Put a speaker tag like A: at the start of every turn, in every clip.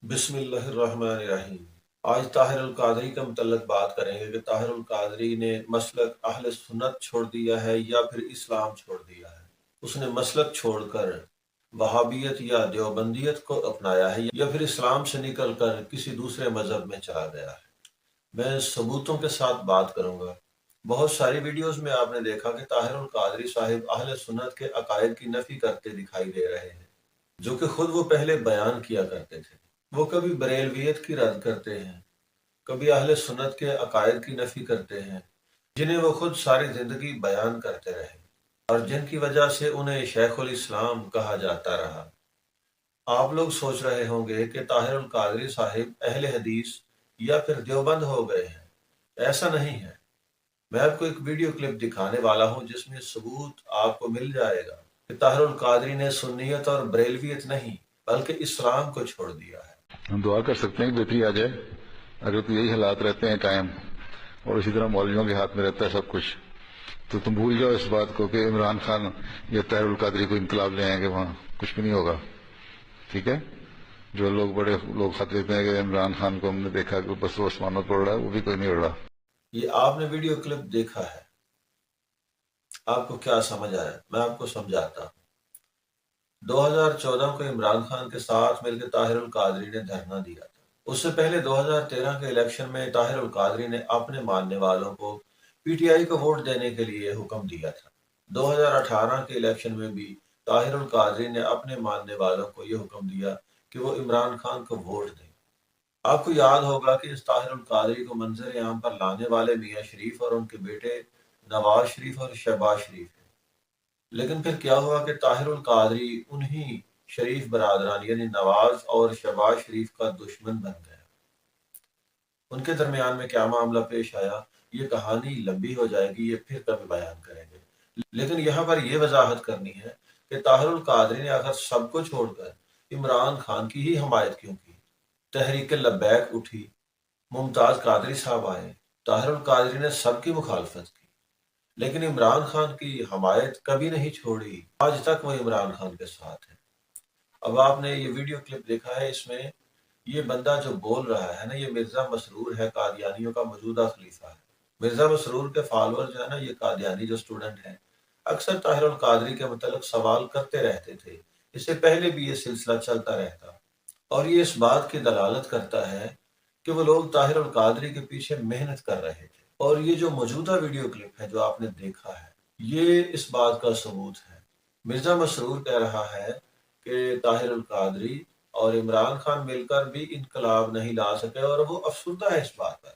A: بسم اللہ الرحمن الرحیم۔ آج طاہر القادری کا متعلق بات کریں گے کہ طاہر القادری نے مسلک اہل سنت چھوڑ دیا ہے یا پھر اسلام چھوڑ دیا ہے۔ اس نے مسلک چھوڑ کر وہابیت یا دیوبندیت کو اپنایا ہے یا پھر اسلام سے نکل کر کسی دوسرے مذہب میں چلا گیا ہے۔ میں ثبوتوں کے ساتھ بات کروں گا۔ بہت ساری ویڈیوز میں آپ نے دیکھا کہ طاہر القادری صاحب اہل سنت کے عقائد کی نفی کرتے دکھائی دے رہے ہیں، جو کہ خود وہ پہلے بیان کیا کرتے تھے۔ وہ کبھی بریلویت کی رد کرتے ہیں، کبھی اہل سنت کے عقائد کی نفی کرتے ہیں، جنہیں وہ خود ساری زندگی بیان کرتے رہے اور جن کی وجہ سے انہیں شیخ الاسلام کہا جاتا رہا۔ آپ لوگ سوچ رہے ہوں گے کہ طاہر القادری صاحب اہل حدیث یا پھر دیوبند ہو گئے ہیں۔ ایسا نہیں ہے۔ میں آپ کو ایک ویڈیو کلپ دکھانے والا ہوں جس میں ثبوت آپ کو مل جائے گا کہ طاہر القادری نے سنیت اور بریلویت نہیں بلکہ اسلام کو چھوڑ دیا ہے۔
B: ہم دعا کر سکتے ہیں کہ بہتری آ جائے، اگر تو یہی حالات رہتے ہیں قائم اور اسی طرح مولویوں کے ہاتھ میں رہتا ہے سب کچھ، تو تم بھول جاؤ اس بات کو کہ عمران خان یا طاہر القادری کو انقلاب لے آئیں گے، وہاں کچھ بھی نہیں ہوگا۔ ٹھیک ہے؟ جو بڑے لوگ خط دیتے ہیں کہ عمران خان کو ہم نے دیکھا کہ بس وہ آسمانوں پر اڑ رہا ہے، وہ بھی کوئی نہیں اڑ رہا۔
A: یہ آپ نے ویڈیو کلپ دیکھا ہے، آپ کو کیا سمجھ آیا؟ میں آپ کو سمجھاتا ہوں۔ 2014 کو عمران خان کے ساتھ مل کے طاہر القادری نے دھرنا دیا تھا۔ اس سے پہلے 2013 کے الیکشن میں طاہر القادری نے اپنے ماننے والوں کو پی ٹی آئی کو ووٹ دینے کے لیے حکم دیا تھا۔ 2018 کے الیکشن میں بھی طاہر القادری نے اپنے ماننے والوں کو یہ حکم دیا کہ وہ عمران خان کو ووٹ دیں۔ آپ کو یاد ہوگا کہ اس طاہر القادری کو منظر عام پر لانے والے میاں شریف اور ان کے بیٹے نواز شریف اور شہباز شریف ہیں۔ لیکن پھر کیا ہوا کہ طاہر القادری انہی شریف برادران یعنی نواز اور شہباز شریف کا دشمن بن گیا۔ ان کے درمیان میں کیا معاملہ پیش آیا، یہ کہانی لمبی ہو جائے گی، یہ پھر کبھی بیان کریں گے۔ لیکن یہاں پر یہ وضاحت کرنی ہے کہ طاہر القادری نے آخر سب کو چھوڑ کر عمران خان کی ہی حمایت کیوں کی۔ تحریک لبیک اٹھی، ممتاز قادری صاحب آئے، طاہر القادری نے سب کی مخالفت کی، لیکن عمران خان کی حمایت کبھی نہیں چھوڑی۔ آج تک وہ عمران خان کے ساتھ ہے۔ اب آپ نے یہ ویڈیو کلپ دیکھا ہے، اس میں یہ بندہ جو بول رہا ہے نا، یہ مرزا مسرور ہے، قادیانیوں کا موجودہ خلیفہ ہے۔ مرزا مسرور کے فالوور جو ہے نا، یہ قادیانی جو اسٹوڈنٹ ہیں، اکثر طاہر القادری کے متعلق سوال کرتے رہتے تھے۔ اس سے پہلے بھی یہ سلسلہ چلتا رہتا اور یہ اس بات کی دلالت کرتا ہے کہ وہ لوگ طاہر القادری کے پیچھے محنت کر رہے تھے۔ اور یہ جو موجودہ ویڈیو کلپ ہے جو آپ نے دیکھا ہے، یہ اس بات کا ثبوت ہے۔ مرزا مسرور کہہ رہا ہے کہ طاہر القادری اور عمران خان مل کر بھی انقلاب نہیں لا سکے اور وہ افسردہ ہے اس بات پر۔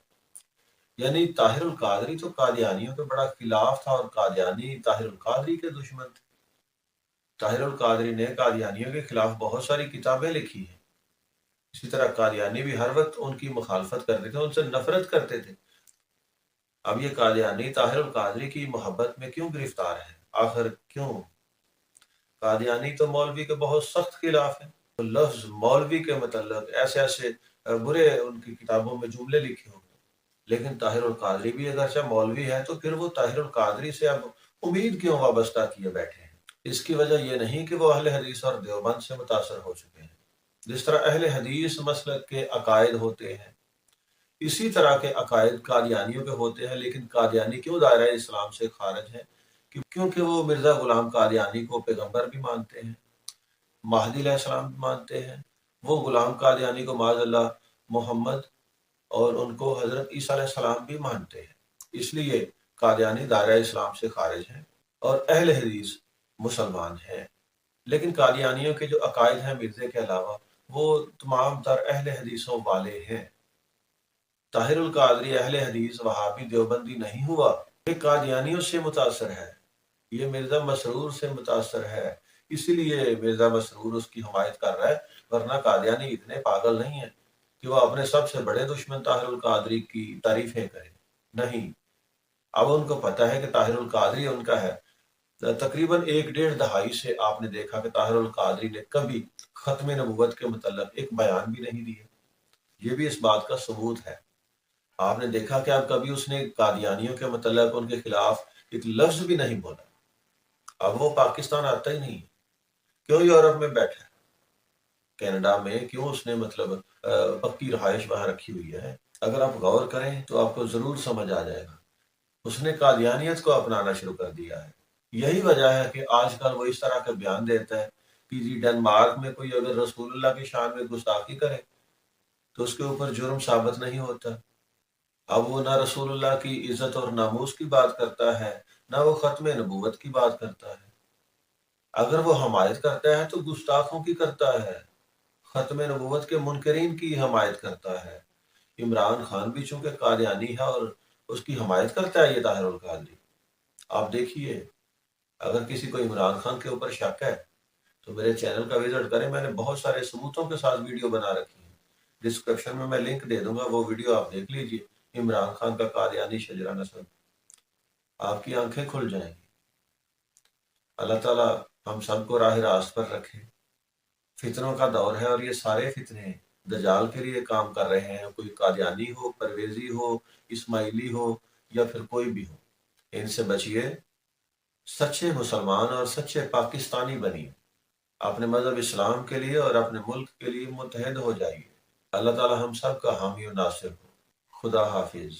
A: یعنی طاہر القادری تو قادیانیوں کے بڑا خلاف تھا اور قادیانی طاہر القادری کے دشمن تھے۔ طاہر القادری نے قادیانیوں کے خلاف بہت ساری کتابیں لکھی ہیں۔ اسی طرح قادیانی بھی ہر وقت ان کی مخالفت کرتے تھے، ان سے نفرت کرتے تھے۔ اب یہ قادیانی طاہر القادری کی محبت میں کیوں گرفتار ہے؟ آخر کیوں؟ قادیانی تو مولوی کے بہت سخت خلاف ہیں۔ لفظ مولوی کے متعلق ایسے ایسے برے ان کی کتابوں میں جملے لکھے ہوئے، لیکن طاہر القادری بھی اگرچہ مولوی ہے تو پھر وہ طاہر القادری سے اب امید کیوں وابستہ کیے بیٹھے ہیں؟ اس کی وجہ یہ نہیں کہ وہ اہل حدیث اور دیوبند سے متاثر ہو چکے ہیں۔ جس طرح اہل حدیث مسلک کے عقائد ہوتے ہیں، اسی طرح کے عقائد قادیانیوں کے ہوتے ہیں۔ لیکن قادیانی کیوں دائرہ اسلام سے خارج ہیں؟ کیونکہ وہ مرزا غلام قادیانی کو پیغمبر بھی مانتے ہیں، مہدی علیہ السلام بھی مانتے ہیں۔ وہ غلام قادیانی کو معاذ اللہ محمد اور ان کو حضرت عیسیٰ علیہ السلام بھی مانتے ہیں۔ اس لیے قادیانی دائرہ اسلام سے خارج ہیں اور اہل حدیث مسلمان ہیں۔ لیکن قادیانیوں کے جو عقائد ہیں مرزے کے علاوہ، وہ تمام تر اہل حدیثوں والے ہیں۔ طاہر القادری اہل حدیث وہابی دیوبندی نہیں ہوا، یہ قادیانیوں سے متاثر ہے، یہ مرزا مسرور سے متاثر ہے، اسی لیے مرزا مسرور اس کی حمایت کر رہا ہے۔ ورنہ قادیانی اتنے پاگل نہیں ہیں کہ وہ اپنے سب سے بڑے دشمن طاہر القادری کی تعریفیں کریں۔ نہیں، اب ان کو پتہ ہے کہ طاہر القادری ان کا ہے۔ تقریباً 1.5 دہائی سے آپ نے دیکھا کہ طاہر القادری نے کبھی ختم نبوت کے متعلق ایک بیان بھی نہیں دیا۔ یہ بھی اس بات کا ثبوت ہے۔ آپ نے دیکھا کہ اب کبھی اس نے قادیانیوں کے متعلق ان کے خلاف ایک لفظ بھی نہیں بولا۔ اب وہ پاکستان آتا ہی نہیں، کیوں یورپ میں بیٹھا ہے؟ کینیڈا میں کیوں اس نے مطلب پکی رہائش وہاں رکھی ہوئی ہے؟ اگر آپ غور کریں تو آپ کو ضرور سمجھ آ جائے گا۔ اس نے قادیانیت کو اپنانا شروع کر دیا ہے۔ یہی وجہ ہے کہ آج کل وہ اس طرح کے بیان دیتا ہے کہ جی ڈنمارک میں کوئی اگر رسول اللہ کی شان میں گستاخی کرے تو اس کے اوپر جرم ثابت نہیں ہوتا۔ اب وہ نہ رسول اللہ کی عزت اور ناموس کی بات کرتا ہے، نہ وہ ختم نبوت کی بات کرتا ہے۔ اگر وہ حمایت کرتا ہے تو گستاخوں کی کرتا ہے، ختم نبوت کے منکرین کی حمایت کرتا ہے۔ عمران خان بھی چونکہ قادیانی ہے اور اس کی حمایت کرتا ہے یہ طاہر القادری۔ آپ دیکھیے، اگر کسی کو عمران خان کے اوپر شک ہے تو میرے چینل کا وزٹ کریں، میں نے بہت سارے ثبوتوں کے ساتھ ویڈیو بنا رکھی ہیں، ڈسکرپشن میں لنک دے دوں گا، وہ ویڈیو آپ دیکھ لیجئے، عمران خان کا قادیانی شجرہ نسب، آپ کی آنکھیں کھل جائیں گی۔ اللہ تعالیٰ ہم سب کو راہ راست پر رکھے۔ فتنوں کا دور ہے اور یہ سارے فتنے دجال کے لیے کام کر رہے ہیں، کوئی قادیانی ہو، پرویزی ہو، اسماعیلی ہو یا پھر کوئی بھی ہو، ان سے بچیے، سچے مسلمان اور سچے پاکستانی بنیے، اپنے مذہب اسلام کے لیے اور اپنے ملک کے لیے متحد ہو جائیے۔ اللہ تعالی ہم سب کا حامی و ناصر ہو۔ خدا حافظ۔